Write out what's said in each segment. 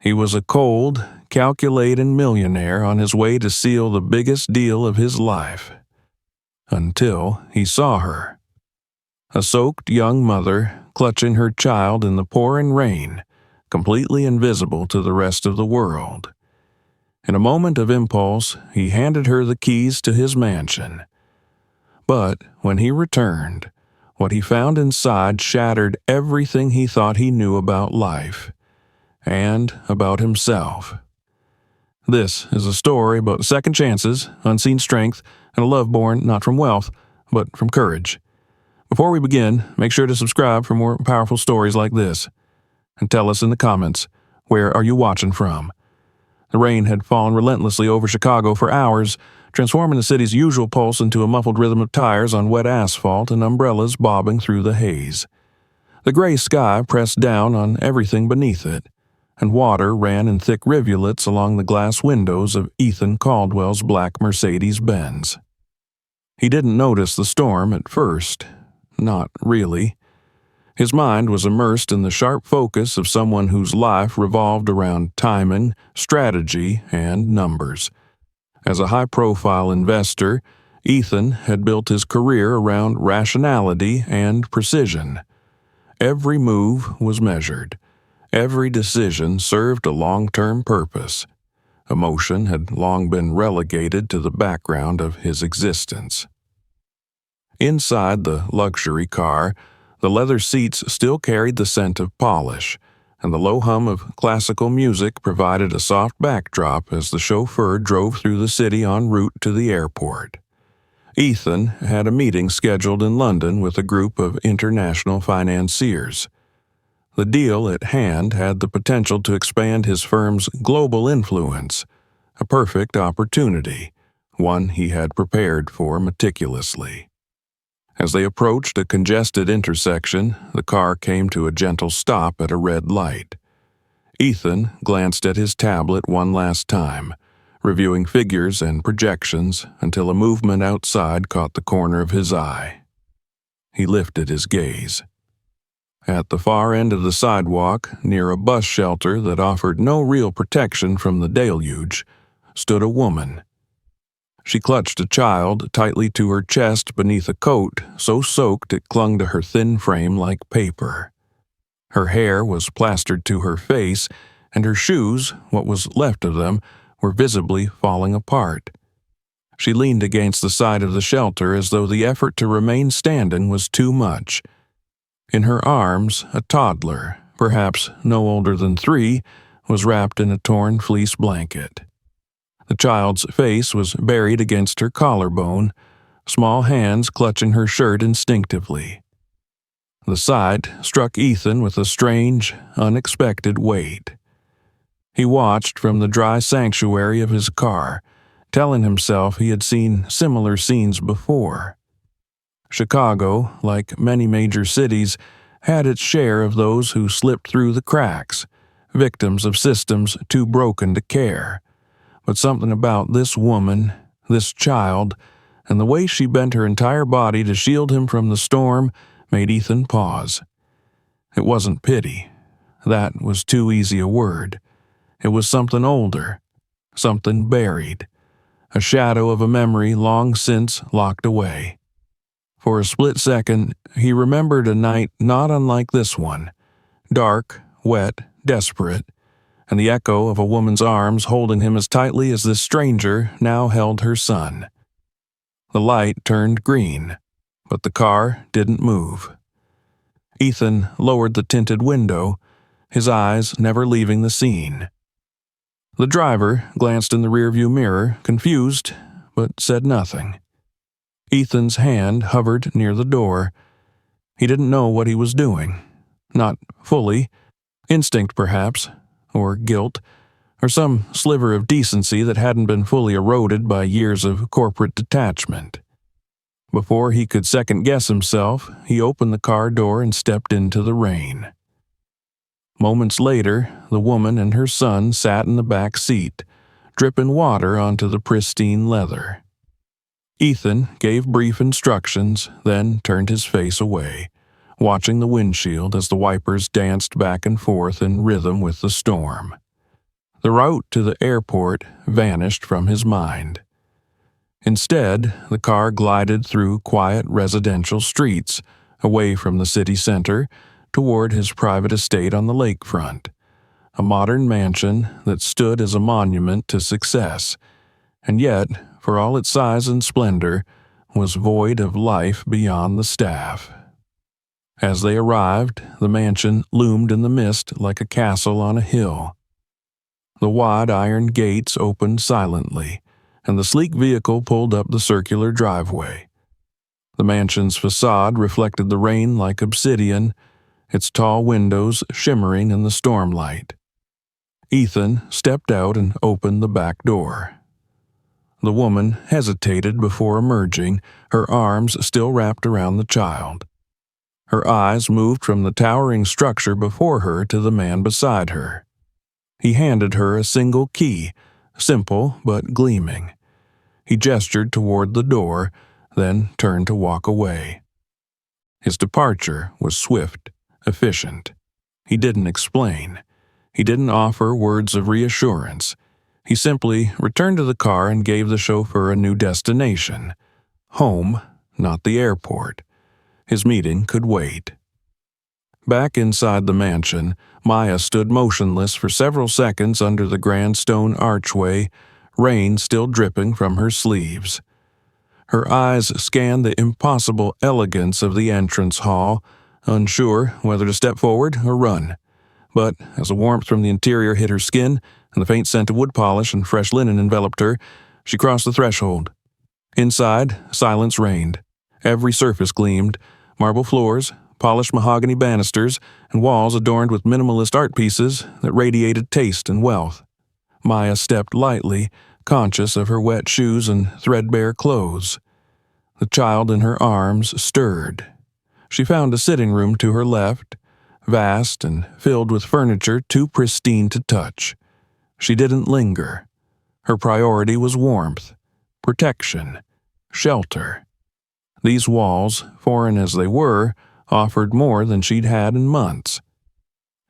He was a cold, calculating millionaire on his way to seal the biggest deal of his life. Until he saw her. A soaked young mother clutching her child in the pouring rain, completely invisible to the rest of the world. In a moment of impulse, he handed her the keys to his mansion. But when he returned, what he found inside shattered everything he thought he knew about life and about himself. This is a story about second chances, unseen strength, and a love born not from wealth, but from courage. Before we begin, make sure to subscribe for more powerful stories like this. And tell us in the comments, where are you watching from? The rain had fallen relentlessly over Chicago for hours, transforming the city's usual pulse into a muffled rhythm of tires on wet asphalt and umbrellas bobbing through the haze. The gray sky pressed down on everything beneath it, and water ran in thick rivulets along the glass windows of Ethan Caldwell's black Mercedes-Benz. He didn't notice the storm at first. Not really. His mind was immersed in the sharp focus of someone whose life revolved around timing, strategy, and numbers. As a high-profile investor, Ethan had built his career around rationality and precision. Every move was measured. Every decision served a long-term purpose. Emotion had long been relegated to the background of his existence. Inside the luxury car, the leather seats still carried the scent of polish, and the low hum of classical music provided a soft backdrop as the chauffeur drove through the city en route to the airport. Ethan had a meeting scheduled in London with a group of international financiers. The deal at hand had the potential to expand his firm's global influence, a perfect opportunity, one he had prepared for meticulously. As they approached a congested intersection, the car came to a gentle stop at a red light. Ethan glanced at his tablet one last time, reviewing figures and projections until a movement outside caught the corner of his eye. He lifted his gaze. At the far end of the sidewalk, near a bus shelter that offered no real protection from the deluge, stood a woman. She clutched a child tightly to her chest beneath a coat so soaked it clung to her thin frame like paper. Her hair was plastered to her face, and her shoes, what was left of them, were visibly falling apart. She leaned against the side of the shelter as though the effort to remain standing was too much. In her arms, a toddler, perhaps no older than 3, was wrapped in a torn fleece blanket. The child's face was buried against her collarbone, small hands clutching her shirt instinctively. The sight struck Ethan with a strange, unexpected weight. He watched from the dry sanctuary of his car, telling himself he had seen similar scenes before. Chicago, like many major cities, had its share of those who slipped through the cracks, victims of systems too broken to care. But something about this woman, this child, and the way she bent her entire body to shield him from the storm made Ethan pause. It wasn't pity. That was too easy a word. It was something older, something buried, a shadow of a memory long since locked away. For a split second, he remembered a night not unlike this one, dark, wet, desperate, and the echo of a woman's arms holding him as tightly as this stranger now held her son. The light turned green, but the car didn't move. Ethan lowered the tinted window, his eyes never leaving the scene. The driver glanced in the rearview mirror, confused, but said nothing. Ethan's hand hovered near the door. He didn't know what he was doing. Not fully. Instinct, perhaps. Or guilt, or some sliver of decency that hadn't been fully eroded by years of corporate detachment. Before he could second-guess himself, he opened the car door and stepped into the rain. Moments later, the woman and her son sat in the back seat, dripping water onto the pristine leather. Ethan gave brief instructions, then turned his face away, watching the windshield as the wipers danced back and forth in rhythm with the storm. The route to the airport vanished from his mind. Instead, the car glided through quiet residential streets, away from the city center, toward his private estate on the lakefront, a modern mansion that stood as a monument to success, and yet, for all its size and splendor, was void of life beyond the staff. As they arrived, the mansion loomed in the mist like a castle on a hill. The wide iron gates opened silently, and the sleek vehicle pulled up the circular driveway. The mansion's facade reflected the rain like obsidian, its tall windows shimmering in the stormlight. Ethan stepped out and opened the back door. The woman hesitated before emerging, her arms still wrapped around the child. Her eyes moved from the towering structure before her to the man beside her. He handed her a single key, simple but gleaming. He gestured toward the door, then turned to walk away. His departure was swift, efficient. He didn't explain. He didn't offer words of reassurance. He simply returned to the car and gave the chauffeur a new destination. Home, not the airport. His meeting could wait. Back inside the mansion, Maya stood motionless for several seconds under the grand stone archway, rain still dripping from her sleeves. Her eyes scanned the impossible elegance of the entrance hall, unsure whether to step forward or run. But as the warmth from the interior hit her skin and the faint scent of wood polish and fresh linen enveloped her, she crossed the threshold. Inside, silence reigned. Every surface gleamed: marble floors, polished mahogany banisters, and walls adorned with minimalist art pieces that radiated taste and wealth. Maya stepped lightly, conscious of her wet shoes and threadbare clothes. The child in her arms stirred. She found a sitting room to her left, vast and filled with furniture too pristine to touch. She didn't linger. Her priority was warmth, protection, shelter. These walls, foreign as they were, offered more than she'd had in months.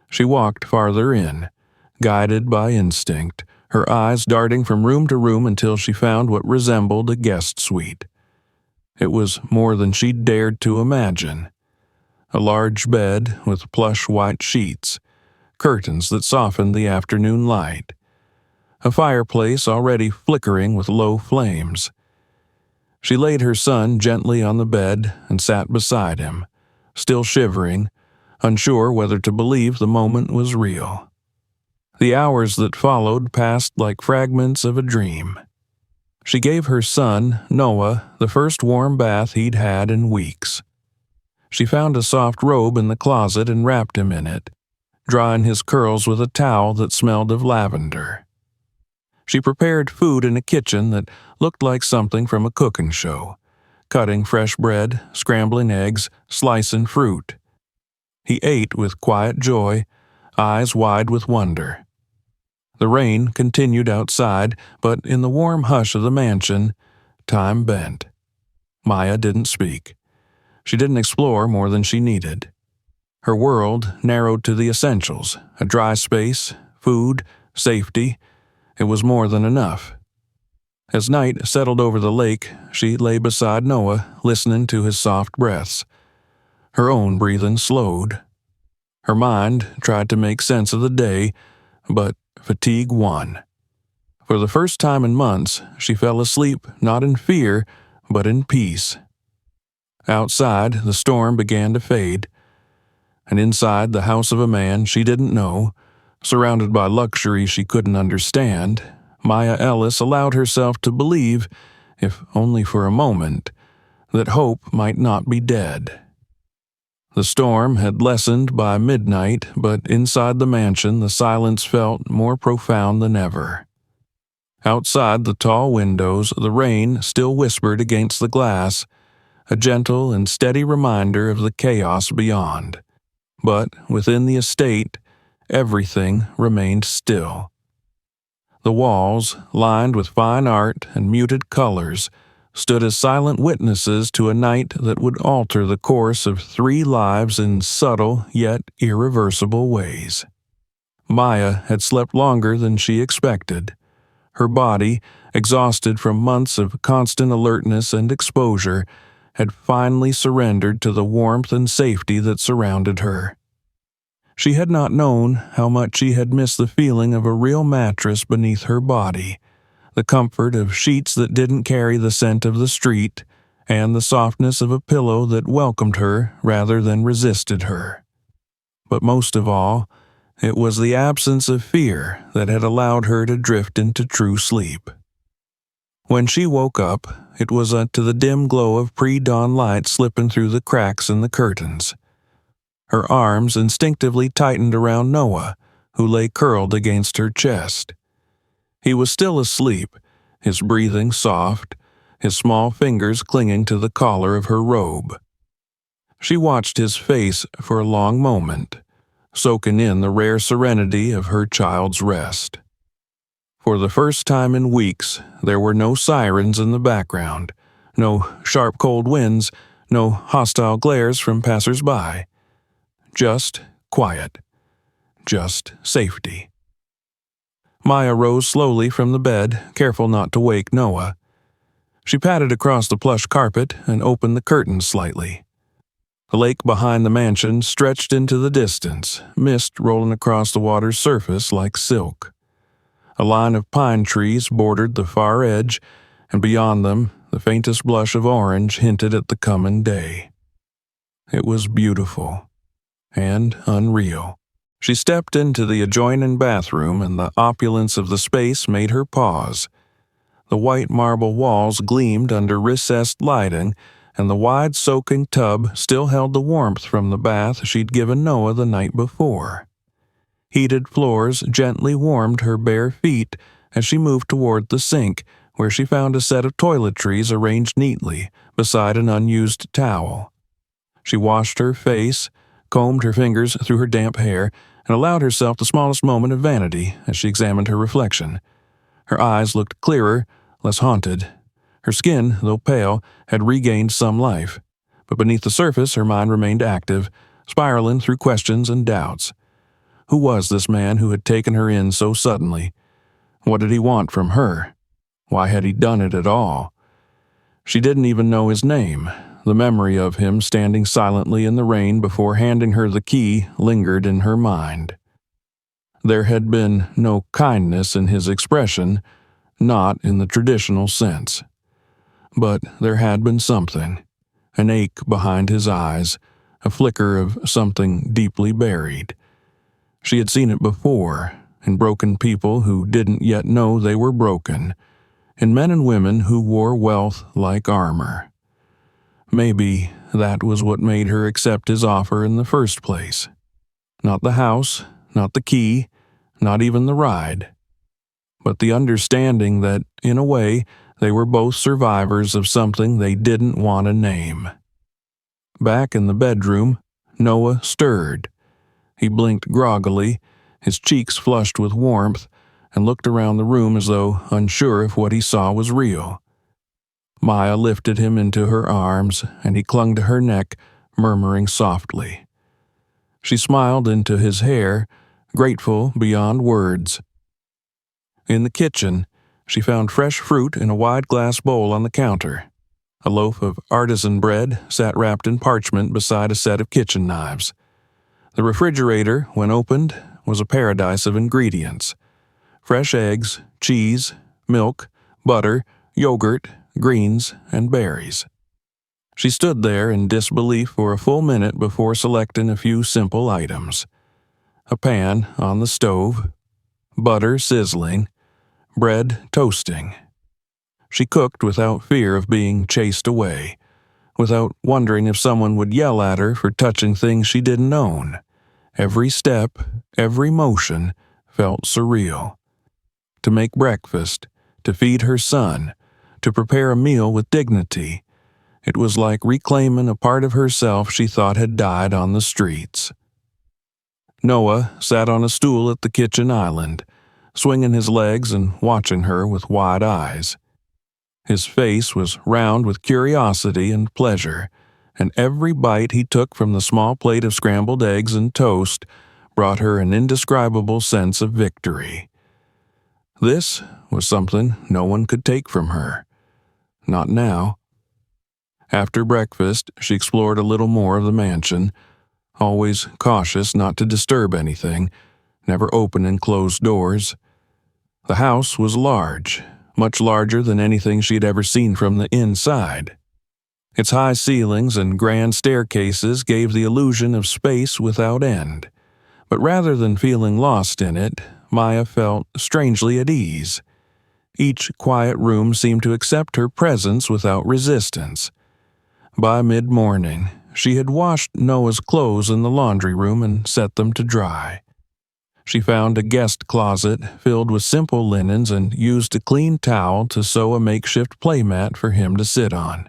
She walked farther in, guided by instinct, her eyes darting from room to room until she found what resembled a guest suite. It was more than she'd dared to imagine. A large bed with plush white sheets, curtains that softened the afternoon light, a fireplace already flickering with low flames. She laid her son gently on the bed and sat beside him, still shivering, unsure whether to believe the moment was real. The hours that followed passed like fragments of a dream. She gave her son, Noah, the first warm bath he'd had in weeks. She found a soft robe in the closet and wrapped him in it, drying his curls with a towel that smelled of lavender. She prepared food in a kitchen that looked like something from a cooking show, cutting fresh bread, scrambling eggs, slicing fruit. He ate with quiet joy, eyes wide with wonder. The rain continued outside, but in the warm hush of the mansion, time bent. Maya didn't speak. She didn't explore more than she needed. Her world narrowed to the essentials: a dry space, food, safety. It was more than enough. As night settled over the lake, she lay beside Noah, listening to his soft breaths. Her own breathing slowed. Her mind tried to make sense of the day, but fatigue won. For the first time in months, she fell asleep not in fear, but in peace. Outside, the storm began to fade, and inside the house of a man she didn't know, surrounded by luxury she couldn't understand, Maya Ellis allowed herself to believe, if only for a moment, that hope might not be dead. The storm had lessened by midnight, but inside the mansion the silence felt more profound than ever. Outside the tall windows, the rain still whispered against the glass, a gentle and steady reminder of the chaos beyond. But within the estate, everything remained still. The walls, lined with fine art and muted colors, stood as silent witnesses to a night that would alter the course of 3 lives in subtle yet irreversible ways. Maya had slept longer than she expected. Her body, exhausted from months of constant alertness and exposure, had finally surrendered to the warmth and safety that surrounded her. She had not known how much she had missed the feeling of a real mattress beneath her body, the comfort of sheets that didn't carry the scent of the street, and the softness of a pillow that welcomed her rather than resisted her. But most of all, it was the absence of fear that had allowed her to drift into true sleep. When she woke up, it was to the dim glow of pre-dawn light slipping through the cracks in the curtains. Her arms instinctively tightened around Noah, who lay curled against her chest. He was still asleep, his breathing soft, his small fingers clinging to the collar of her robe. She watched his face for a long moment, soaking in the rare serenity of her child's rest. For the first time in weeks, there were no sirens in the background, no sharp cold winds, no hostile glares from passers-by. Just quiet. Just safety. Maya rose slowly from the bed, careful not to wake Noah. She patted across the plush carpet and opened the curtains slightly. The lake behind the mansion stretched into the distance, mist rolling across the water's surface like silk. A line of pine trees bordered the far edge, and beyond them, the faintest blush of orange hinted at the coming day. It was beautiful and unreal. She stepped into the adjoining bathroom, and the opulence of the space made her pause. The white marble walls gleamed under recessed lighting, and the wide soaking tub still held the warmth from the bath she'd given Noah the night before. Heated floors gently warmed her bare feet as she moved toward the sink, where she found a set of toiletries arranged neatly beside an unused towel. She washed her face, combed her fingers through her damp hair, and allowed herself the smallest moment of vanity as she examined her reflection. Her eyes looked clearer, less haunted. Her skin, though pale, had regained some life, but beneath the surface her mind remained active, spiraling through questions and doubts. Who was this man who had taken her in so suddenly? What did he want from her? Why had he done it at all? She didn't even know his name. The memory of him standing silently in the rain before handing her the key lingered in her mind. There had been no kindness in his expression, not in the traditional sense. But there had been something, an ache behind his eyes, a flicker of something deeply buried. She had seen it before, in broken people who didn't yet know they were broken, in men and women who wore wealth like armor. Maybe that was what made her accept his offer in the first place. Not the house, not the key, not even the ride, but the understanding that, in a way, they were both survivors of something they didn't want to name. Back in the bedroom, Noah stirred. He blinked groggily, his cheeks flushed with warmth, and looked around the room as though unsure if what he saw was real. Maya lifted him into her arms, and he clung to her neck, murmuring softly. She smiled into his hair, grateful beyond words. In the kitchen, she found fresh fruit in a wide glass bowl on the counter. A loaf of artisan bread sat wrapped in parchment beside a set of kitchen knives. The refrigerator, when opened, was a paradise of ingredients. Fresh eggs, cheese, milk, butter, yogurt, greens, and berries. She stood there in disbelief for a full minute before selecting a few simple items. A pan on the stove, butter sizzling, bread toasting. She cooked without fear of being chased away, without wondering if someone would yell at her for touching things she didn't own. Every step, every motion felt surreal. To make breakfast, to feed her son, to prepare a meal with dignity. It was like reclaiming a part of herself she thought had died on the streets. Noah sat on a stool at the kitchen island, swinging his legs and watching her with wide eyes. His face was round with curiosity and pleasure, and every bite he took from the small plate of scrambled eggs and toast brought her an indescribable sense of victory. This was something no one could take from her. Not now. After breakfast, she explored a little more of the mansion, always cautious not to disturb anything, never open and close doors. The house was large, much larger than anything she'd ever seen from the inside. Its high ceilings and grand staircases gave the illusion of space without end. But rather than feeling lost in it, Maya felt strangely at ease. Each quiet room seemed to accept her presence without resistance. By mid-morning, she had washed Noah's clothes in the laundry room and set them to dry. She found a guest closet filled with simple linens and used a clean towel to sew a makeshift playmat for him to sit on.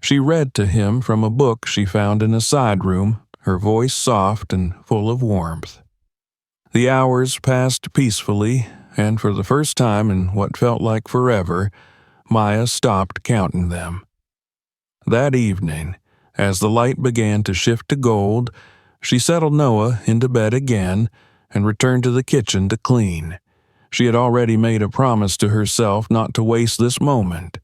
She read to him from a book she found in a side room, her voice soft and full of warmth. The hours passed peacefully, and for the first time in what felt like forever, Maya stopped counting them. That evening, as the light began to shift to gold, she settled Noah into bed again and returned to the kitchen to clean. She had already made a promise to herself not to waste this moment,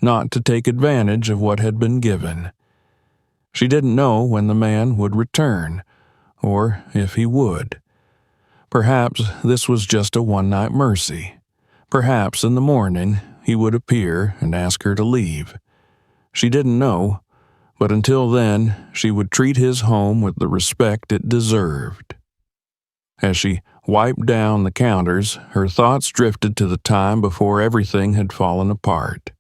not to take advantage of what had been given. She didn't know when the man would return, or if he would. Perhaps this was just a one-night mercy. Perhaps in the morning he would appear and ask her to leave. She didn't know, but until then she would treat his home with the respect it deserved. As she wiped down the counters, her thoughts drifted to the time before everything had fallen apart.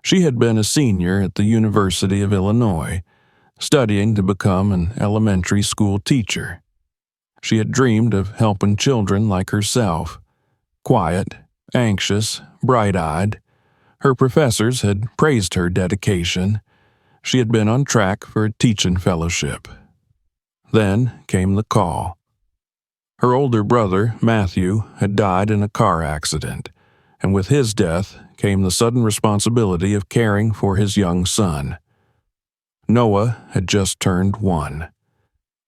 She had been a senior at the University of Illinois, studying to become an elementary school teacher. She had dreamed of helping children like herself. Quiet, anxious, bright-eyed. Her professors had praised her dedication. She had been on track for a teaching fellowship. Then came the call. Her older brother, Matthew, had died in a car accident, and with his death came the sudden responsibility of caring for his young son. Noah had just turned 1.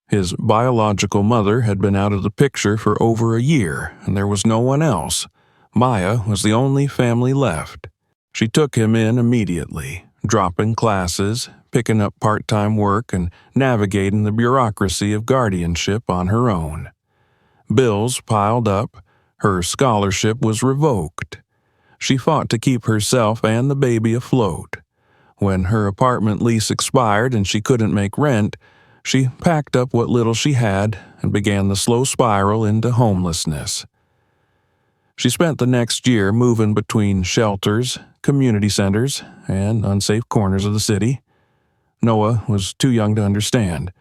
His biological mother had been out of the picture for over a year, and there was no one else. Maya was the only family left. She took him in immediately, dropping classes, picking up part-time work, and navigating the bureaucracy of guardianship on her own. Bills piled up. Her scholarship was revoked. She fought to keep herself and the baby afloat. When her apartment lease expired and she couldn't make rent, she packed up what little she had and began the slow spiral into homelessness. She spent the next year moving between shelters, community centers, and unsafe corners of the city. Noah was too young to understand,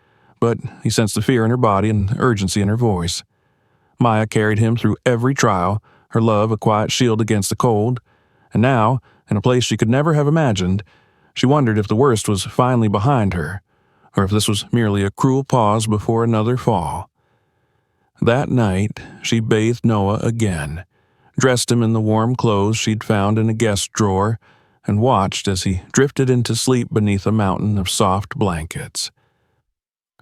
but he sensed the fear in her body and the urgency in her voice. Maya carried him through every trial, her love a quiet shield against the cold, and now, in a place she could never have imagined, she wondered if the worst was finally behind her, or if this was merely a cruel pause before another fall. That night, she bathed Noah again, dressed him in the warm clothes she'd found in a guest drawer, and watched as he drifted into sleep beneath a mountain of soft blankets.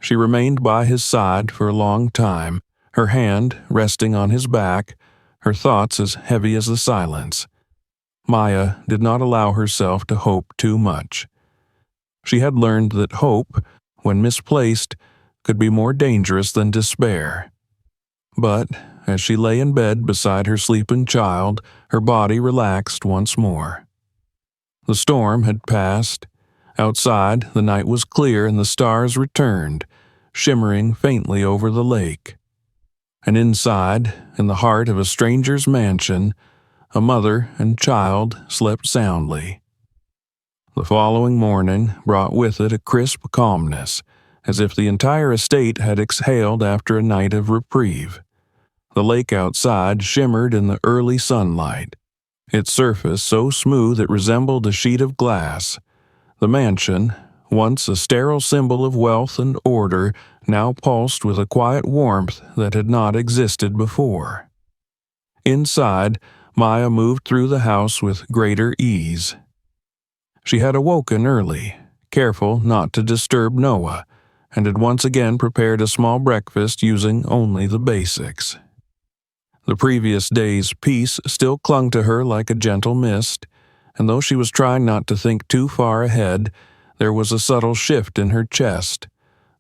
She remained by his side for a long time, her hand resting on his back, her thoughts as heavy as the silence. Maya did not allow herself to hope too much. She had learned that hope, when misplaced, could be more dangerous than despair. But as she lay in bed beside her sleeping child, her body relaxed once more. The storm had passed. Outside, the night was clear and the stars returned, shimmering faintly over the lake. And inside, in the heart of a stranger's mansion, a mother and child slept soundly. The following morning brought with it a crisp calmness, as if the entire estate had exhaled after a night of reprieve. The lake outside shimmered in the early sunlight, its surface so smooth it resembled a sheet of glass. The mansion, once a sterile symbol of wealth and order, now pulsed with a quiet warmth that had not existed before. Inside, Maya moved through the house with greater ease. She had awoken early, careful not to disturb Noah, and had once again prepared a small breakfast using only the basics. The previous day's peace still clung to her like a gentle mist, and though she was trying not to think too far ahead, there was a subtle shift in her chest,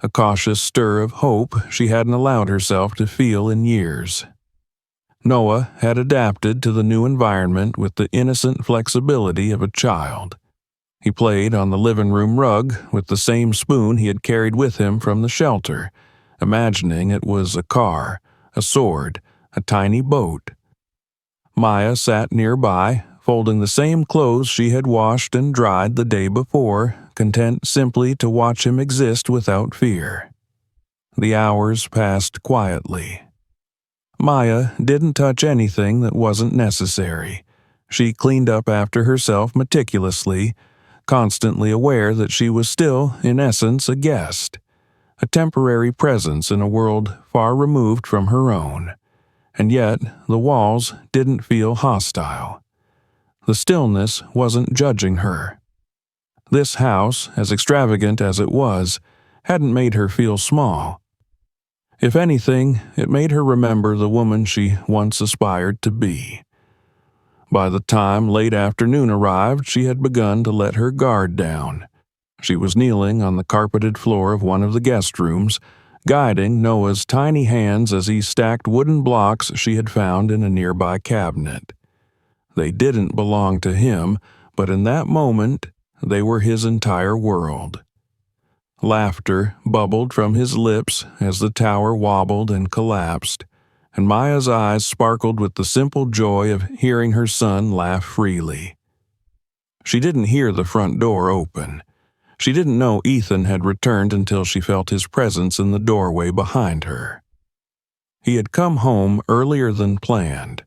a cautious stir of hope she hadn't allowed herself to feel in years. Noah had adapted to the new environment with the innocent flexibility of a child. He played on the living room rug with the same spoon he had carried with him from the shelter, imagining it was a car, a sword, a tiny boat. Maya sat nearby, folding the same clothes she had washed and dried the day before, content simply to watch him exist without fear. The hours passed quietly. Maya didn't touch anything that wasn't necessary. She cleaned up after herself meticulously, constantly aware that she was still, in essence, a guest, a temporary presence in a world far removed from her own. And yet, the walls didn't feel hostile. The stillness wasn't judging her. This house, as extravagant as it was, hadn't made her feel small. If anything, it made her remember the woman she once aspired to be. By the time late afternoon arrived, she had begun to let her guard down. She was kneeling on the carpeted floor of one of the guest rooms, guiding Noah's tiny hands as he stacked wooden blocks she had found in a nearby cabinet. They didn't belong to him, but in that moment, they were his entire world. Laughter bubbled from his lips as the tower wobbled and collapsed, and Maya's eyes sparkled with the simple joy of hearing her son laugh freely. She didn't hear the front door open. She didn't know Ethan had returned until she felt his presence in the doorway behind her. He had come home earlier than planned.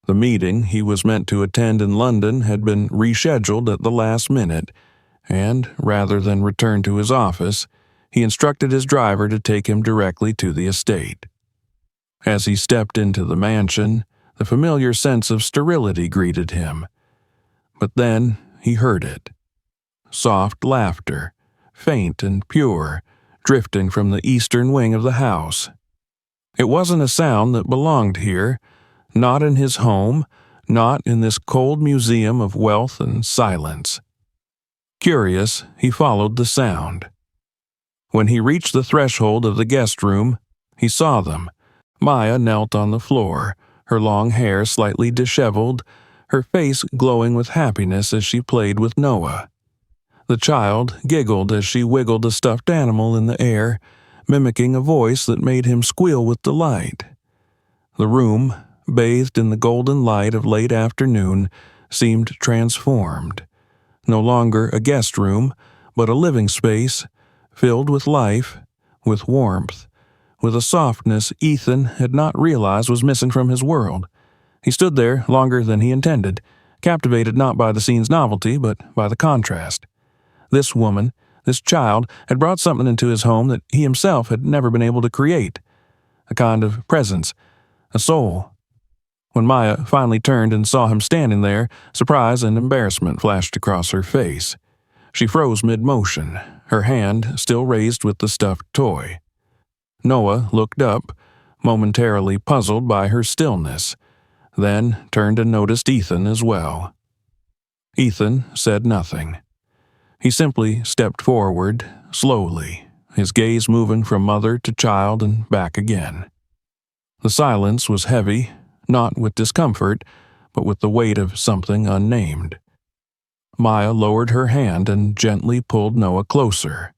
The meeting he was meant to attend in London had been rescheduled at the last minute, and, rather than return to his office, he instructed his driver to take him directly to the estate. As he stepped into the mansion, the familiar sense of sterility greeted him. But then he heard it. Soft laughter, faint and pure, drifting from the eastern wing of the house. It wasn't a sound that belonged here, not in his home, not in this cold museum of wealth and silence. Curious, he followed the sound. When he reached the threshold of the guest room, he saw them. Maya knelt on the floor, her long hair slightly disheveled, her face glowing with happiness as she played with Noah. The child giggled as she wiggled a stuffed animal in the air, mimicking a voice that made him squeal with delight. The room, bathed in the golden light of late afternoon, seemed transformed. No longer a guest room, but a living space, filled with life, with warmth, with a softness Ethan had not realized was missing from his world. He stood there longer than he intended, captivated not by the scene's novelty, but by the contrast. This woman, this child, had brought something into his home that he himself had never been able to create. A kind of presence, a soul. When Maya finally turned and saw him standing there, surprise and embarrassment flashed across her face. She froze mid-motion, her hand still raised with the stuffed toy. Noah looked up, momentarily puzzled by her stillness, then turned and noticed Ethan as well. Ethan said nothing. He simply stepped forward, slowly, his gaze moving from mother to child and back again. The silence was heavy, not with discomfort, but with the weight of something unnamed. Maya lowered her hand and gently pulled Noah closer.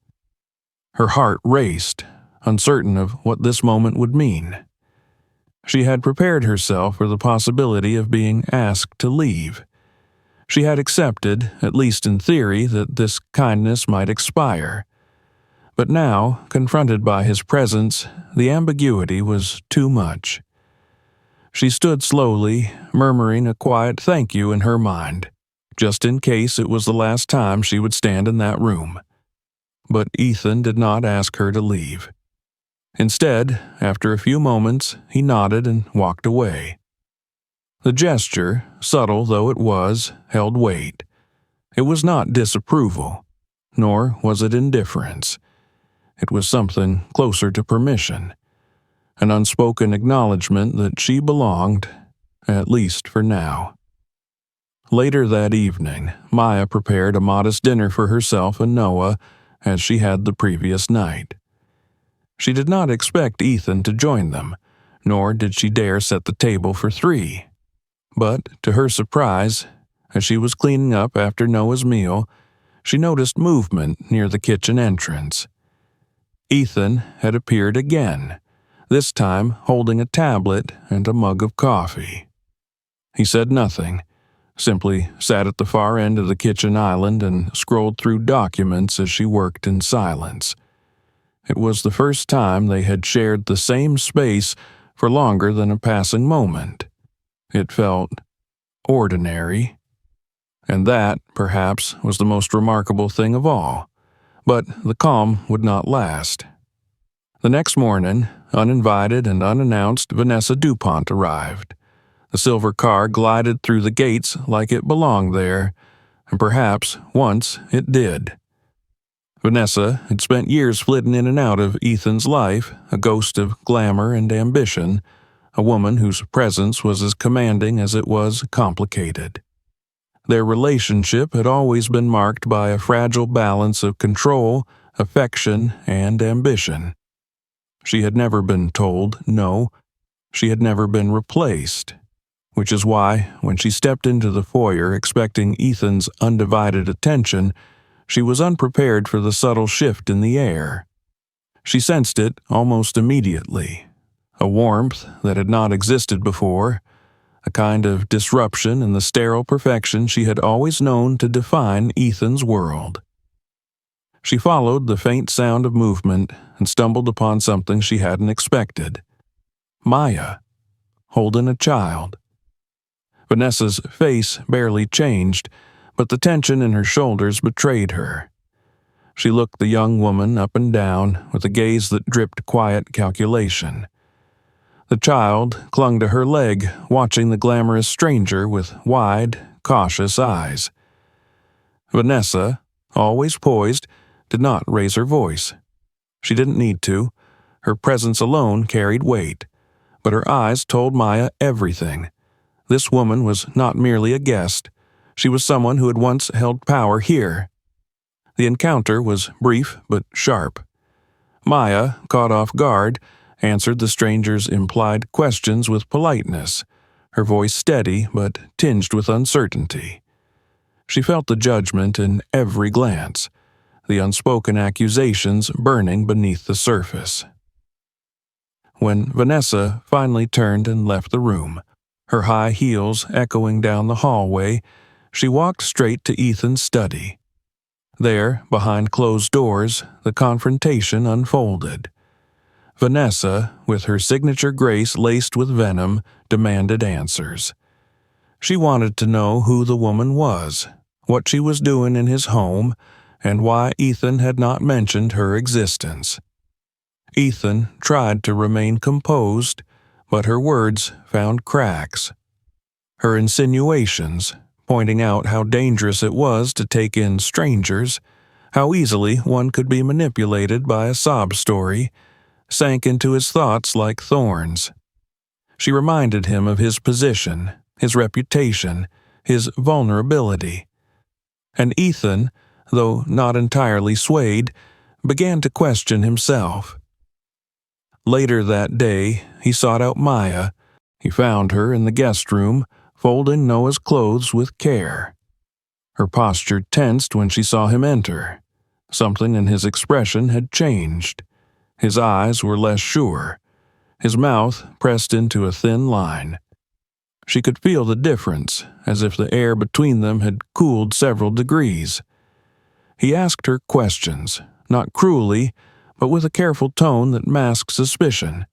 Her heart raced, uncertain of what this moment would mean. She had prepared herself for the possibility of being asked to leave. She had accepted, at least in theory, that this kindness might expire. But now, confronted by his presence, the ambiguity was too much. She stood slowly, murmuring a quiet thank you in her mind, just in case it was the last time she would stand in that room. But Ethan did not ask her to leave. Instead, after a few moments, he nodded and walked away. The gesture, subtle though it was, held weight. It was not disapproval, nor was it indifference. It was something closer to permission, an unspoken acknowledgement that she belonged, at least for now. Later that evening, Maya prepared a modest dinner for herself and Noah, as she had the previous night. She did not expect Ethan to join them, nor did she dare set the table for 3. But, to her surprise, as she was cleaning up after Noah's meal, she noticed movement near the kitchen entrance. Ethan had appeared again, this time holding a tablet and a mug of coffee. He said nothing, simply sat at the far end of the kitchen island and scrolled through documents as she worked in silence. It was the first time they had shared the same space for longer than a passing moment. It felt ordinary. And that, perhaps, was the most remarkable thing of all. But the calm would not last. The next morning, uninvited and unannounced, Vanessa DuPont arrived. The silver car glided through the gates like it belonged there, and perhaps once it did. Vanessa had spent years flitting in and out of Ethan's life, a ghost of glamour and ambition, a woman whose presence was as commanding as it was complicated. Their relationship had always been marked by a fragile balance of control, affection, and ambition. She had never been told no. She had never been replaced. Which is why, when she stepped into the foyer expecting Ethan's undivided attention, she was unprepared for the subtle shift in the air. She sensed it almost immediately, a warmth that had not existed before, a kind of disruption in the sterile perfection she had always known to define Ethan's world. She followed the faint sound of movement and stumbled upon something she hadn't expected. Maya, holding a child. Vanessa's face barely changed, but the tension in her shoulders betrayed her. She looked the young woman up and down with a gaze that dripped quiet calculation. The child clung to her leg, watching the glamorous stranger with wide, cautious eyes. Vanessa, always poised, did not raise her voice. She didn't need to. Her presence alone carried weight. But her eyes told Maya everything. This woman was not merely a guest. She was someone who had once held power here. The encounter was brief but sharp. Maya, caught off guard, answered the stranger's implied questions with politeness, her voice steady but tinged with uncertainty. She felt the judgment in every glance, the unspoken accusations burning beneath the surface. When Vanessa finally turned and left the room, her high heels echoing down the hallway, she walked straight to Ethan's study. There, behind closed doors, the confrontation unfolded. Vanessa, with her signature grace laced with venom, demanded answers. She wanted to know who the woman was, what she was doing in his home, and why Ethan had not mentioned her existence. Ethan tried to remain composed, but her words found cracks. Her insinuations, pointing out how dangerous it was to take in strangers, how easily one could be manipulated by a sob story, sank into his thoughts like thorns. She reminded him of his position, his reputation, his vulnerability. And Ethan, though not entirely swayed, began to question himself. Later that day, he sought out Maya. He found her in the guest room, folding Noah's clothes with care. Her posture tensed when she saw him enter. Something in his expression had changed. His eyes were less sure, his mouth pressed into a thin line. She could feel the difference, as if the air between them had cooled several degrees. He asked her questions, not cruelly, but with a careful tone that masked suspicion.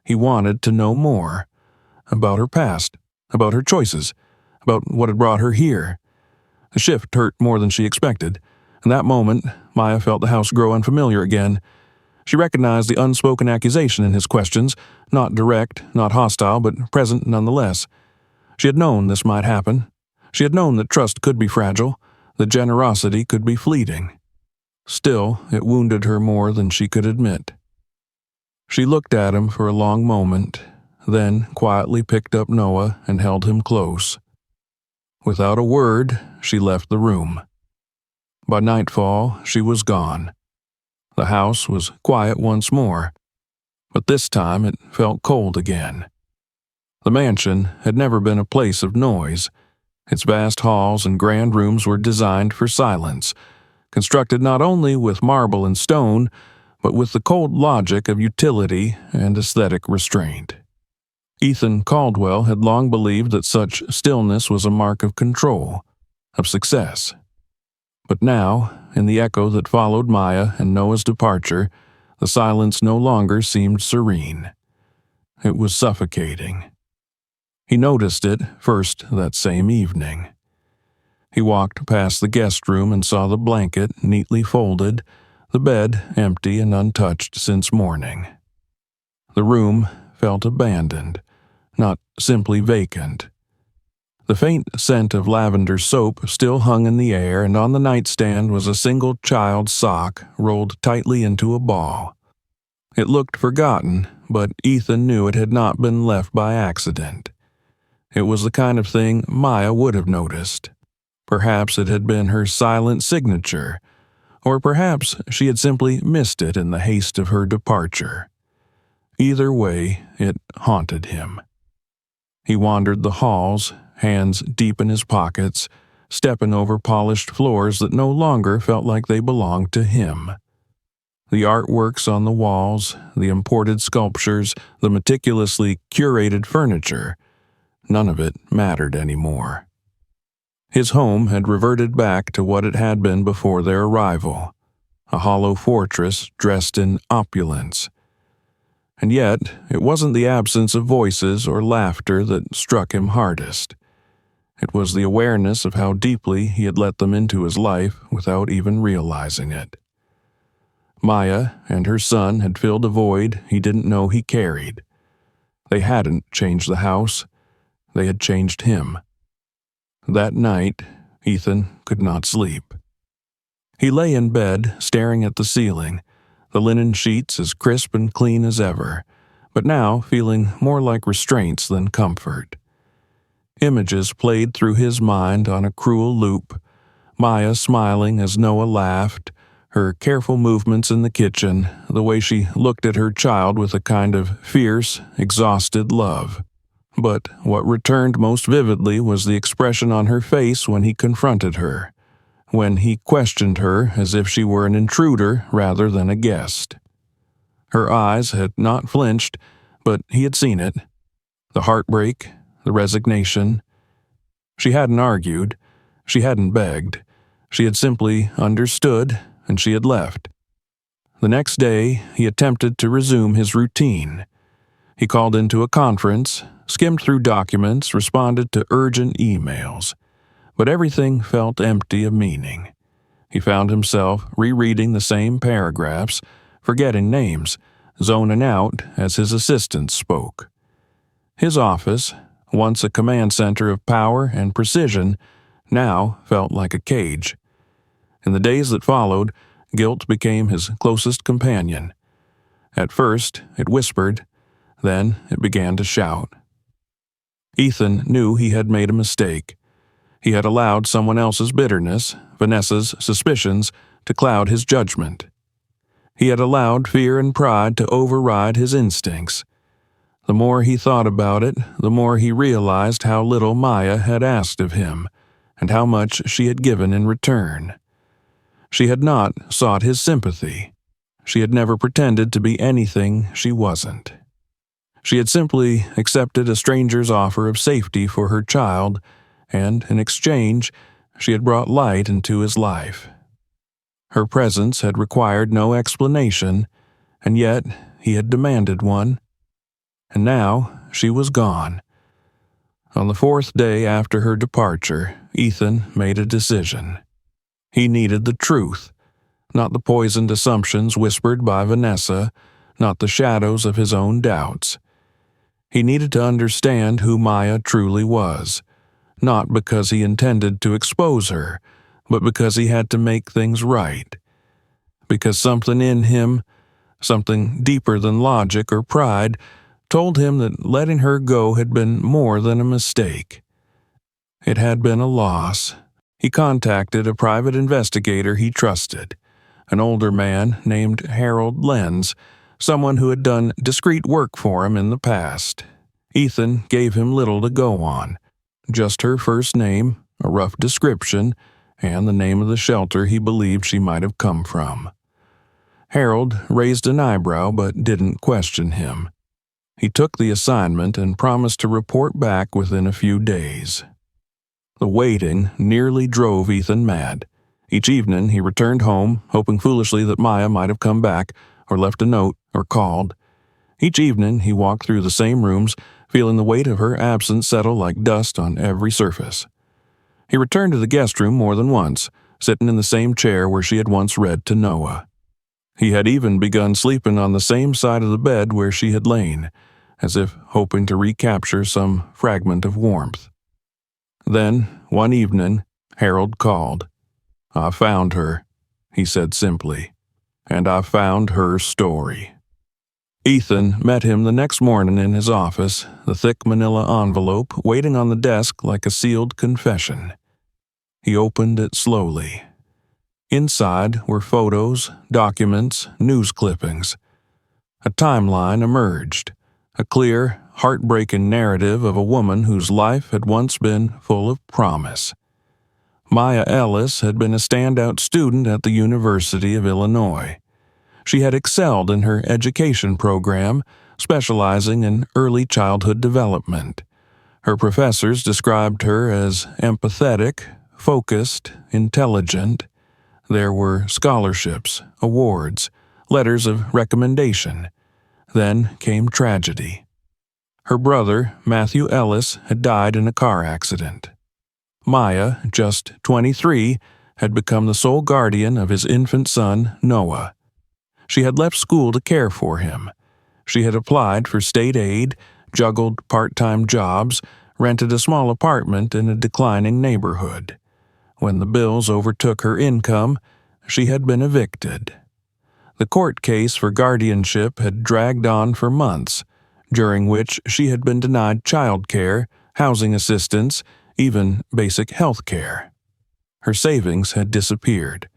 He wanted to know more, about her past, about her choices, about what had brought her here. The shift hurt more than she expected. In that moment, Maya felt the house grow unfamiliar again. She recognized the unspoken accusation in his questions, not direct, not hostile, but present nonetheless. She had known this might happen. She had known that trust could be fragile, that generosity could be fleeting. Still, it wounded her more than she could admit. She looked at him for a long moment, then quietly picked up Noah and held him close. Without a word, she left the room. By nightfall, she was gone. The house was quiet once more, but this time it felt cold again. The mansion had never been a place of noise. Its vast halls and grand rooms were designed for silence, constructed not only with marble and stone, but with the cold logic of utility and aesthetic restraint. Ethan Caldwell had long believed that such stillness was a mark of control, of success. But now, in the echo that followed Maya and Noah's departure, the silence no longer seemed serene. It was suffocating. He noticed it first that same evening. He walked past the guest room and saw the blanket neatly folded, the bed empty and untouched since morning. The room felt abandoned, not simply vacant. The faint scent of lavender soap still hung in the air, and on the nightstand was a single child's sock rolled tightly into a ball. It looked forgotten, but Ethan knew it had not been left by accident. It was the kind of thing Maya would have noticed. Perhaps it had been her silent signature, or perhaps she had simply missed it in the haste of her departure. Either way, it haunted him. He wandered the halls, hands deep in his pockets, stepping over polished floors that no longer felt like they belonged to him. The artworks on the walls, the imported sculptures, the meticulously curated furniture, none of it mattered anymore. His home had reverted back to what it had been before their arrival, a hollow fortress dressed in opulence. And yet, it wasn't the absence of voices or laughter that struck him hardest. It was the awareness of how deeply he had let them into his life without even realizing it. Maya and her son had filled a void he didn't know he carried. They hadn't changed the house. They had changed him. That night, Ethan could not sleep. He lay in bed, staring at the ceiling, the linen sheets as crisp and clean as ever, but now feeling more like restraints than comfort. Images played through his mind on a cruel loop, Maya smiling as Noah laughed, her careful movements in the kitchen, the way she looked at her child with a kind of fierce, exhausted love. But what returned most vividly was the expression on her face when he confronted her, when he questioned her as if she were an intruder rather than a guest. Her eyes had not flinched, but he had seen it. The heartbreak, the resignation. She hadn't argued. She hadn't begged. She had simply understood, and she had left. The next day, he attempted to resume his routine. He called into a conference, skimmed through documents, responded to urgent emails. But everything felt empty of meaning. He found himself rereading the same paragraphs, forgetting names, zoning out as his assistants spoke. His office, once a command center of power and precision, now felt like a cage. In the days that followed, guilt became his closest companion. At first, it whispered, then it began to shout. Ethan knew he had made a mistake. He had allowed someone else's bitterness, Vanessa's suspicions, to cloud his judgment. He had allowed fear and pride to override his instincts. The more he thought about it, the more he realized how little Maya had asked of him, and how much she had given in return. She had not sought his sympathy. She had never pretended to be anything she wasn't. She had simply accepted a stranger's offer of safety for her child, and in exchange, she had brought light into his life. Her presence had required no explanation, and yet he had demanded one. And now she was gone. On the fourth day after her departure, Ethan made a decision. He needed the truth, not the poisoned assumptions whispered by Vanessa, not the shadows of his own doubts. He needed to understand who Maya truly was, not because he intended to expose her, but because he had to make things right. because something in him, something deeper than logic or pride, told him that letting her go had been more than a mistake. It had been a loss. He contacted a private investigator he trusted, an older man named Harold Lenz, someone who had done discreet work for him in the past. Ethan gave him little to go on, just her first name, a rough description, and the name of the shelter he believed she might have come from. Harold raised an eyebrow but didn't question him. He took the assignment and promised to report back within a few days. The waiting nearly drove Ethan mad. Each evening he returned home, hoping foolishly that Maya might have come back, or left a note, or called. Each evening he walked through the same rooms, feeling the weight of her absence settle like dust on every surface. He returned to the guest room more than once, sitting in the same chair where she had once read to Noah. He had even begun sleeping on the same side of the bed where she had lain, as if hoping to recapture some fragment of warmth. Then, one evening, Harold called. "I found her," he said simply, "and I found her story." Ethan met him the next morning in his office, the thick manila envelope waiting on the desk like a sealed confession. He opened it slowly. Inside were photos, documents, news clippings. A timeline emerged, a clear, heartbreaking narrative of a woman whose life had once been full of promise. Maya Ellis had been a standout student at the University of Illinois. She had excelled in her education program, specializing in early childhood development. Her professors described her as empathetic, focused, intelligent. There were scholarships, awards, letters of recommendation. Then came tragedy. Her brother, Matthew Ellis, had died in a car accident. Maya, just 23, had become the sole guardian of his infant son, Noah. She had left school to care for him. She had applied for state aid, juggled part-time jobs, rented a small apartment in a declining neighborhood. When the bills overtook her income, she had been evicted. The court case for guardianship had dragged on for months, during which she had been denied child care, housing assistance, even basic health care. Her savings had disappeared.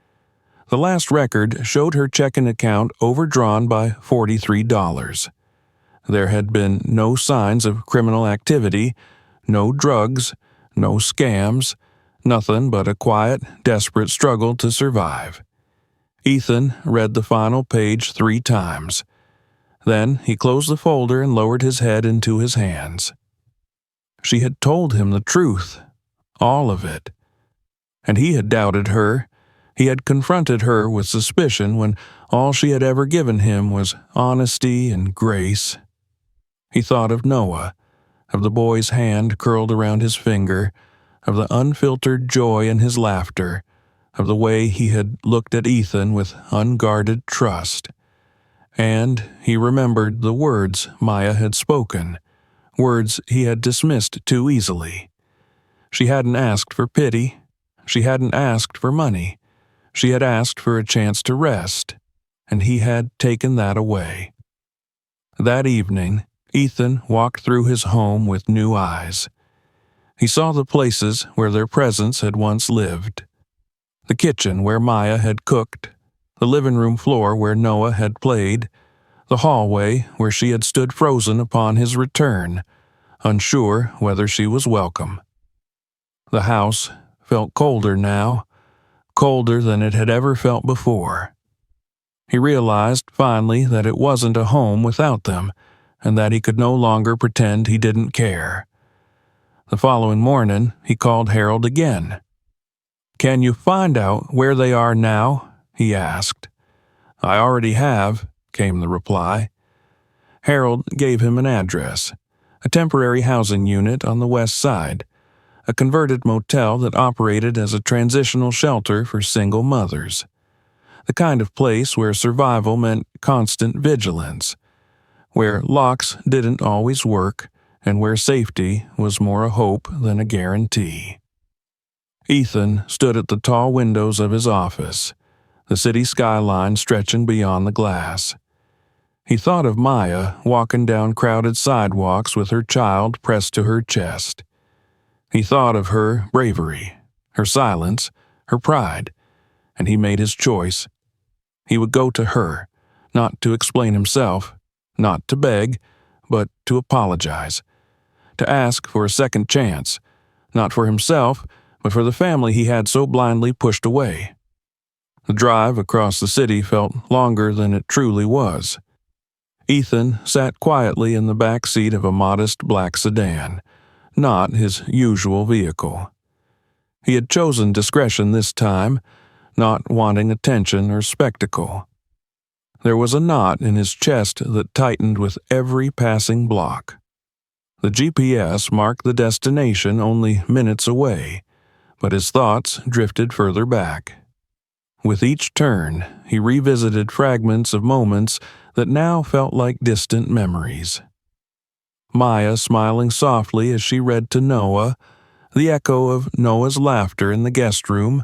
The last record showed her checking account overdrawn by $43. There had been no signs of criminal activity, no drugs, no scams, nothing but a quiet, desperate struggle to survive. Ethan read the final page 3 times. Then he closed the folder and lowered his head into his hands. She had told him the truth, all of it. And he had doubted her. He had confronted her with suspicion when all she had ever given him was honesty and grace. He thought of Noah, of the boy's hand curled around his finger, of the unfiltered joy in his laughter, of the way he had looked at Ethan with unguarded trust. And he remembered the words Maya had spoken, words he had dismissed too easily. She hadn't asked for pity. She hadn't asked for money. She had asked for a chance to rest, and he had taken that away. That evening, Ethan walked through his home with new eyes. He saw the places where their presence had once lived. The kitchen where Maya had cooked, the living room floor where Noah had played, the hallway where she had stood frozen upon his return, unsure whether she was welcome. The house felt colder now, colder than it had ever felt before. He realized finally that it wasn't a home without them, and that he could no longer pretend he didn't care. The following morning, he called Harold again. "Can you find out where they are now?" he asked. "I already have," came the reply. Harold gave him an address, a temporary housing unit on the west side, a converted motel that operated as a transitional shelter for single mothers, the kind of place where survival meant constant vigilance, where locks didn't always work, and where safety was more a hope than a guarantee. Ethan stood at the tall windows of his office, the city skyline stretching beyond the glass. He thought of Maya walking down crowded sidewalks with her child pressed to her chest. He thought of her bravery, her silence, her pride, and he made his choice. He would go to her, not to explain himself, not to beg, but to apologize, to ask for a second chance, not for himself, but for the family he had so blindly pushed away. The drive across the city felt longer than it truly was. Ethan sat quietly in the back seat of a modest black sedan, not his usual vehicle. He had chosen discretion this time, not wanting attention or spectacle. There was a knot in his chest that tightened with every passing block. The GPS marked the destination only minutes away, but his thoughts drifted further back. With each turn, he revisited fragments of moments that now felt like distant memories. Maya smiling softly as she read to Noah, the echo of Noah's laughter in the guest room,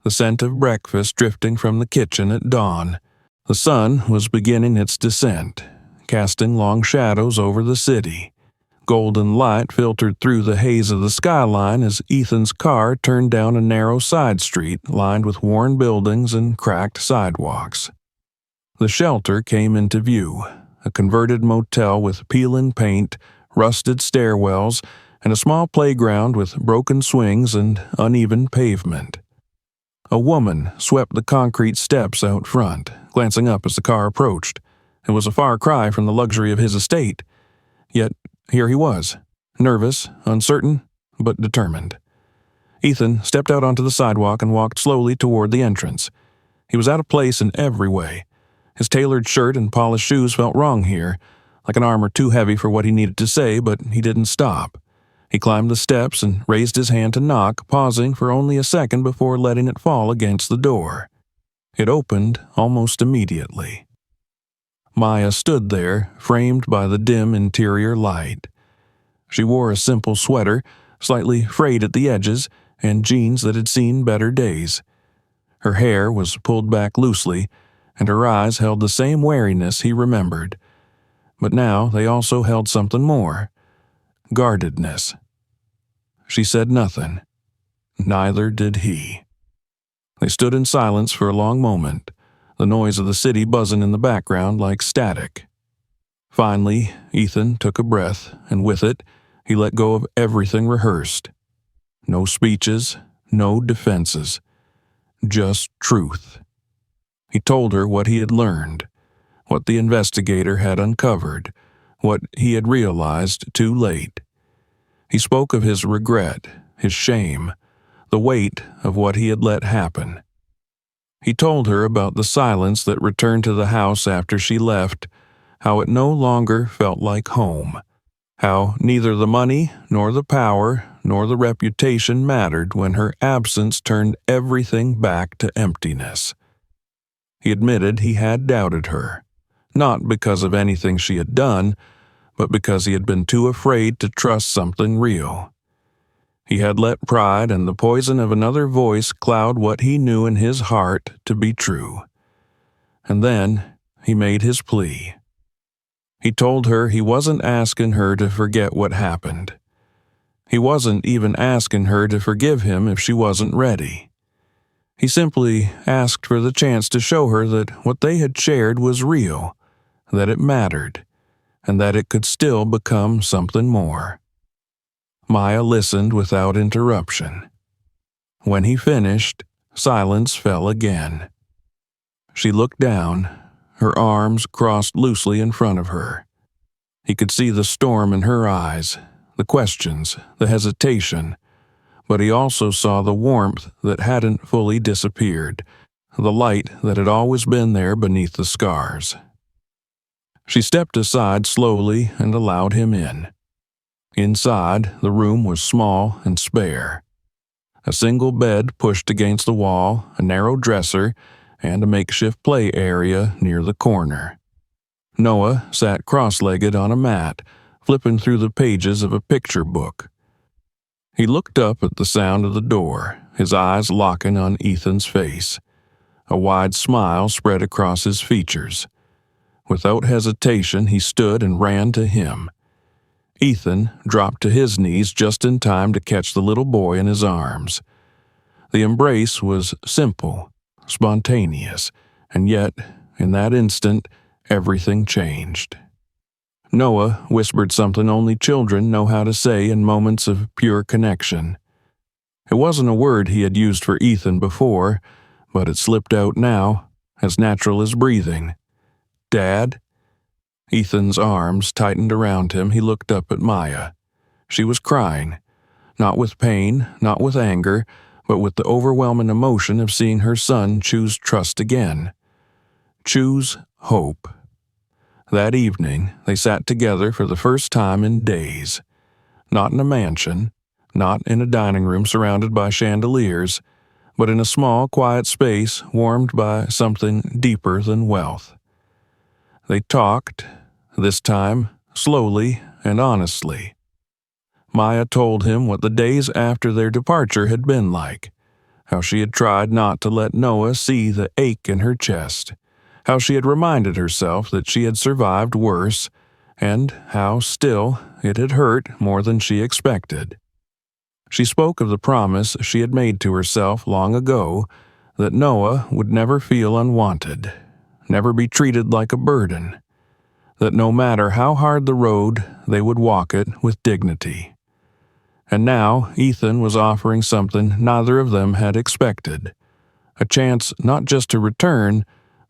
the scent of breakfast drifting from the kitchen at dawn. The sun was beginning its descent, casting long shadows over the city. Golden light filtered through the haze of the skyline as Ethan's car turned down a narrow side street lined with worn buildings and cracked sidewalks. The shelter came into view, a converted motel with peeling paint, rusted stairwells, and a small playground with broken swings and uneven pavement. A woman swept the concrete steps out front, glancing up as the car approached. It was a far cry from the luxury of his estate. Yet here he was, nervous, uncertain, but determined. Ethan stepped out onto the sidewalk and walked slowly toward the entrance. He was out of place in every way. His tailored shirt and polished shoes felt wrong here, like an armor too heavy for what he needed to say, but he didn't stop. He climbed the steps and raised his hand to knock, pausing for only a second before letting it fall against the door. It opened almost immediately. Maya stood there, framed by the dim interior light. She wore a simple sweater, slightly frayed at the edges, and jeans that had seen better days. Her hair was pulled back loosely, and her eyes held the same wariness he remembered. But now they also held something more: guardedness. She said nothing. Neither did he. They stood in silence for a long moment, the noise of the city buzzing in the background like static. Finally, Ethan took a breath, and with it, he let go of everything rehearsed. No speeches, no defenses. Just truth. He told her what he had learned, what the investigator had uncovered, what he had realized too late. He spoke of his regret, his shame, the weight of what he had let happen. He told her about the silence that returned to the house after she left, how it no longer felt like home, how neither the money nor the power nor the reputation mattered when her absence turned everything back to emptiness. He admitted he had doubted her, not because of anything she had done, but because he had been too afraid to trust something real. He had let pride and the poison of another voice cloud what he knew in his heart to be true. And then he made his plea. He told her he wasn't asking her to forget what happened. He wasn't even asking her to forgive him if she wasn't ready. He simply asked for the chance to show her that what they had shared was real, that it mattered, and that it could still become something more. Maya listened without interruption. When he finished, silence fell again. She looked down, her arms crossed loosely in front of her. He could see the storm in her eyes, the questions, the hesitation, but he also saw the warmth that hadn't fully disappeared, the light that had always been there beneath the scars. She stepped aside slowly and allowed him in. Inside, the room was small and spare. A single bed pushed against the wall, a narrow dresser, and a makeshift play area near the corner. Noah sat cross-legged on a mat, flipping through the pages of a picture book. He looked up at the sound of the door, his eyes locking on Ethan's face. A wide smile spread across his features. Without hesitation, he stood and ran to him. Ethan dropped to his knees just in time to catch the little boy in his arms. The embrace was simple, spontaneous, and yet, in that instant, everything changed. Noah whispered something only children know how to say in moments of pure connection. It wasn't a word he had used for Ethan before, but it slipped out now, as natural as breathing. "Dad?" Ethan's arms tightened around him. He looked up at Maya. She was crying, not with pain, not with anger, but with the overwhelming emotion of seeing her son choose trust again. Choose hope. That evening, they sat together for the first time in days. Not in a mansion, not in a dining room surrounded by chandeliers, but in a small, quiet space warmed by something deeper than wealth. They talked, this time slowly and honestly. Maya told him what the days after their departure had been like, how she had tried not to let Noah see the ache in her chest, how she had reminded herself that she had survived worse, and how, still, it had hurt more than she expected. She spoke of the promise she had made to herself long ago that Noah would never feel unwanted, never be treated like a burden, that no matter how hard the road, they would walk it with dignity. And now Ethan was offering something neither of them had expected, a chance not just to return,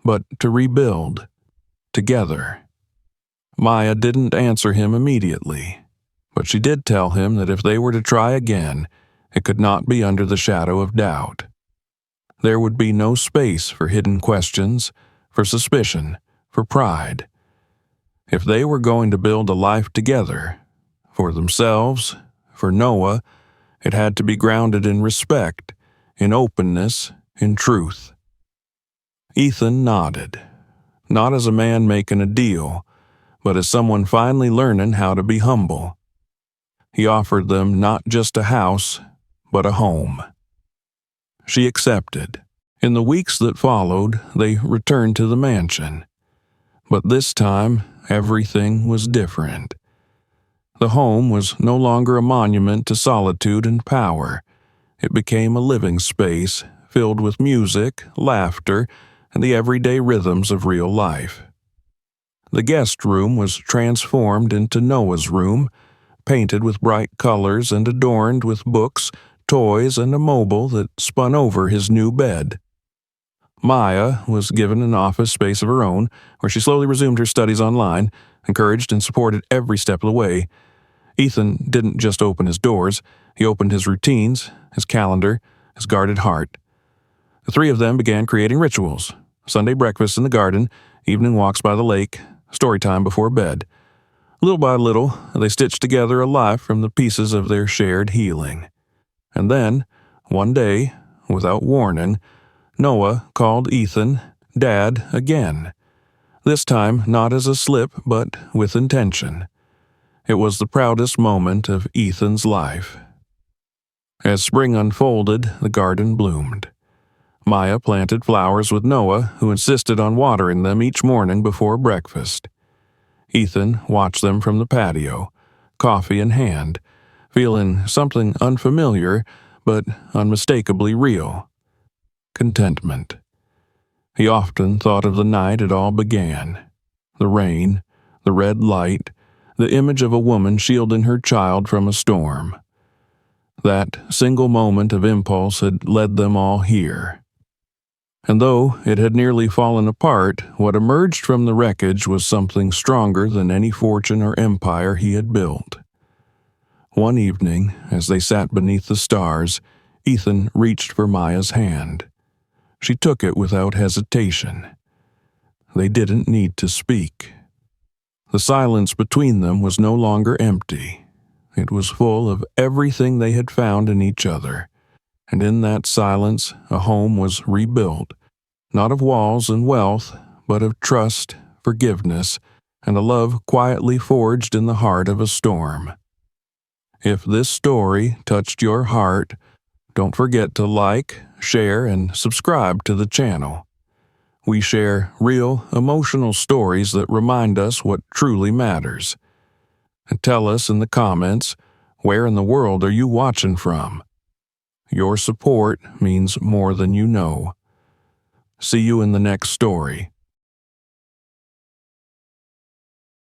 but to rebuild, together. Maya didn't answer him immediately, but she did tell him that if they were to try again, it could not be under the shadow of doubt. There would be no space for hidden questions, for suspicion, for pride. If they were going to build a life together, for themselves, for Noah, it had to be grounded in respect, in openness, in truth. Ethan nodded, not as a man making a deal, but as someone finally learning how to be humble. He offered them not just a house, but a home. She accepted. In the weeks that followed, they returned to the mansion. But this time, everything was different. The home was no longer a monument to solitude and power. It became a living space filled with music, laughter, and the everyday rhythms of real life. The guest room was transformed into Noah's room, painted with bright colors and adorned with books, toys, and a mobile that spun over his new bed. Maya was given an office space of her own, where she slowly resumed her studies online, encouraged and supported every step of the way. Ethan didn't just open his doors, he opened his routines, his calendar, his guarded heart. The three of them began creating rituals: Sunday breakfasts in the garden, evening walks by the lake, story time before bed. Little by little, they stitched together a life from the pieces of their shared healing. And then, one day, without warning, Noah called Ethan Dad again. This time not as a slip, but with intention. It was the proudest moment of Ethan's life. As spring unfolded, the garden bloomed. Maya planted flowers with Noah, who insisted on watering them each morning before breakfast. Ethan watched them from the patio, coffee in hand, feeling something unfamiliar but unmistakably real: contentment. He often thought of the night it all began: the rain, the red light, the image of a woman shielding her child from a storm. That single moment of impulse had led them all here. And though it had nearly fallen apart, what emerged from the wreckage was something stronger than any fortune or empire he had built. One evening, as they sat beneath the stars, Ethan reached for Maya's hand. She took it without hesitation. They didn't need to speak. The silence between them was no longer empty. It was full of everything they had found in each other. And in that silence, a home was rebuilt, not of walls and wealth, but of trust, forgiveness, and a love quietly forged in the heart of a storm. If this story touched your heart, don't forget to like, share, and subscribe to the channel. We share real, emotional stories that remind us what truly matters. And tell us in the comments, where in the world are you watching from? Your support means more than you know. See you in the next story.